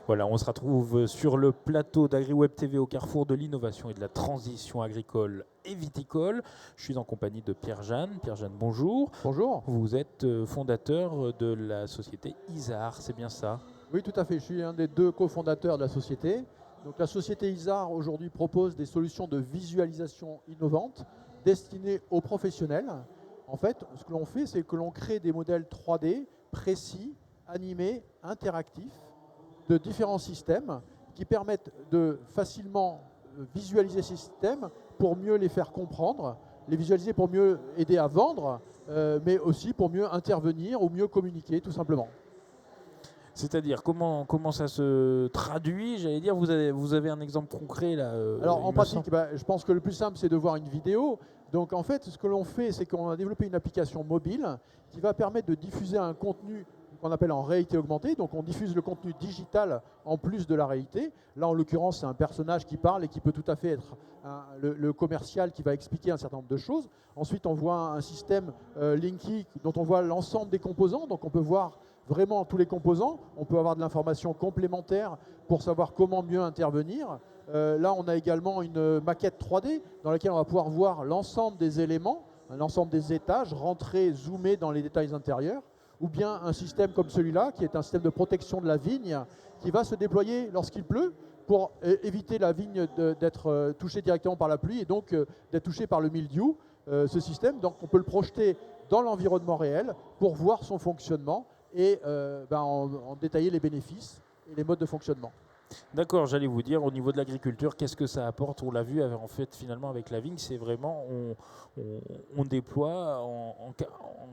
Voilà, on se retrouve sur le plateau d'AgriWeb TV au carrefour de l'innovation et de la transition agricole et viticole. Je suis en compagnie de Pierre-Jeanne. Pierre-Jeanne, bonjour. Bonjour. Vous êtes fondateur de la société Isar, c'est bien ça? Oui, tout à fait. Je suis un des deux cofondateurs de la société. Donc, la société Isar aujourd'hui propose des solutions de visualisation innovantes destinées aux professionnels. En fait, ce que l'on fait, c'est que l'on crée des modèles 3D précis, animés, interactifs de différents systèmes qui permettent de facilement visualiser ces systèmes pour mieux les faire comprendre, les visualiser pour mieux aider à vendre, mais aussi pour mieux intervenir ou mieux communiquer, tout simplement. C'est-à-dire, comment ça se traduit? J'allais dire, vous avez un exemple concret là? Alors en pratique, je pense que le plus simple, c'est de voir une vidéo. Donc en fait, ce que l'on fait, c'est qu'on a développé une application mobile qui va permettre de diffuser un contenu qu'on appelle en réalité augmentée. Donc on diffuse le contenu digital en plus de la réalité. Là, en l'occurrence, c'est un personnage qui parle et qui peut tout à fait être le commercial qui va expliquer un certain nombre de choses. Ensuite, on voit un système Linky dont on voit l'ensemble des composants. Donc on peut voir vraiment tous les composants. On peut avoir de l'information complémentaire pour savoir comment mieux intervenir. Là, on a également une maquette 3D dans laquelle on va pouvoir voir l'ensemble des éléments, l'ensemble des étages, rentrer, zoomer dans les détails intérieurs. Ou bien un système comme celui-là, qui est un système de protection de la vigne, qui va se déployer lorsqu'il pleut pour éviter la vigne d'être touchée directement par la pluie et donc d'être touchée par le mildiou. Ce système, donc on peut le projeter dans l'environnement réel pour voir son fonctionnement et en détailler les bénéfices et les modes de fonctionnement. D'accord, j'allais vous dire, au niveau de l'agriculture, qu'est-ce que ça apporte? On l'a vu en fait finalement avec la vigne, c'est vraiment on déploie en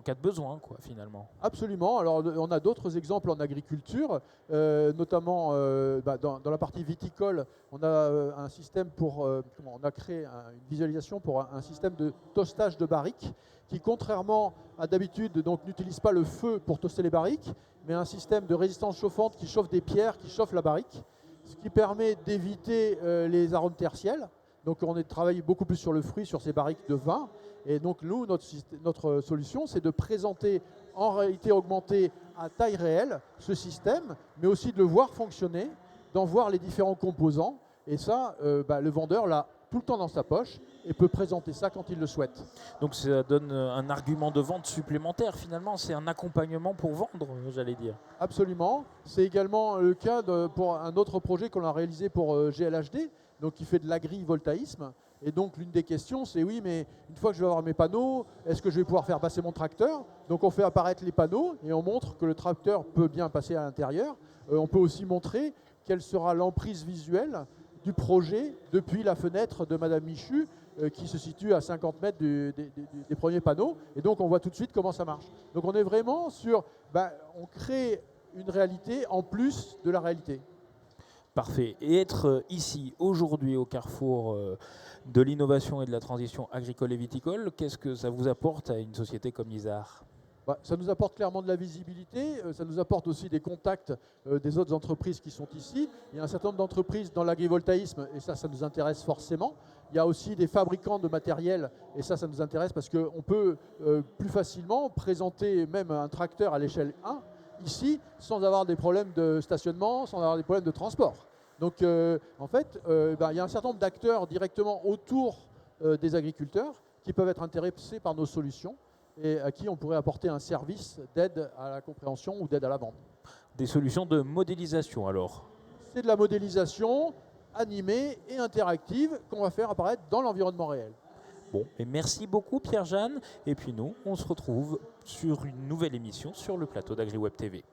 cas de besoin, quoi, finalement. Absolument. Alors on a d'autres exemples en agriculture, notamment dans la partie viticole, on a un système on a créé une visualisation pour un système de toastage de barriques qui, contrairement à d'habitude, donc n'utilise pas le feu pour toaster les barriques, mais un système de résistance chauffante qui chauffe des pierres, qui chauffe la barrique, ce qui permet d'éviter les arômes tertiels. Donc on travaille beaucoup plus sur le fruit, sur ces barriques de vin. Et donc nous, notre solution, c'est de présenter en réalité augmentée à taille réelle ce système, mais aussi de le voir fonctionner, d'en voir les différents composants. Et ça, le vendeur l'a tout le temps dans sa poche et peut présenter ça quand il le souhaite. Donc ça donne un argument de vente supplémentaire finalement, c'est un accompagnement pour vendre, j'allais dire. Absolument. C'est également le cas pour un autre projet qu'on a réalisé pour GLHD, donc qui fait de l'agrivoltaïsme. Et donc l'une des questions, c'est oui, mais une fois que je vais avoir mes panneaux, est-ce que je vais pouvoir faire passer mon tracteur? Donc on fait apparaître les panneaux et on montre que le tracteur peut bien passer à l'intérieur. On peut aussi montrer quelle sera l'emprise visuelle du projet depuis la fenêtre de Madame Michu qui se situe à 50 mètres des premiers panneaux. Et donc on voit tout de suite comment ça marche. Donc on est vraiment sur, on crée une réalité en plus de la réalité. Parfait. Et être ici, aujourd'hui, au carrefour de l'innovation et de la transition agricole et viticole, qu'est-ce que ça vous apporte à une société comme Isar? Ça nous apporte clairement de la visibilité, ça nous apporte aussi des contacts des autres entreprises qui sont ici. Il y a un certain nombre d'entreprises dans l'agrivoltaïsme et ça nous intéresse forcément. Il y a aussi des fabricants de matériel et ça nous intéresse parce qu'on peut plus facilement présenter même un tracteur à l'échelle 1 ici sans avoir des problèmes de stationnement, sans avoir des problèmes de transport. Donc en fait, il y a un certain nombre d'acteurs directement autour des agriculteurs qui peuvent être intéressés par nos solutions et à qui on pourrait apporter un service d'aide à la compréhension ou d'aide à la vente. Des solutions de modélisation alors? C'est de la modélisation animée et interactive qu'on va faire apparaître dans l'environnement réel. Bon, et merci beaucoup Pierre-Jeanne. Et puis nous, on se retrouve sur une nouvelle émission sur le plateau d'AgriWeb TV.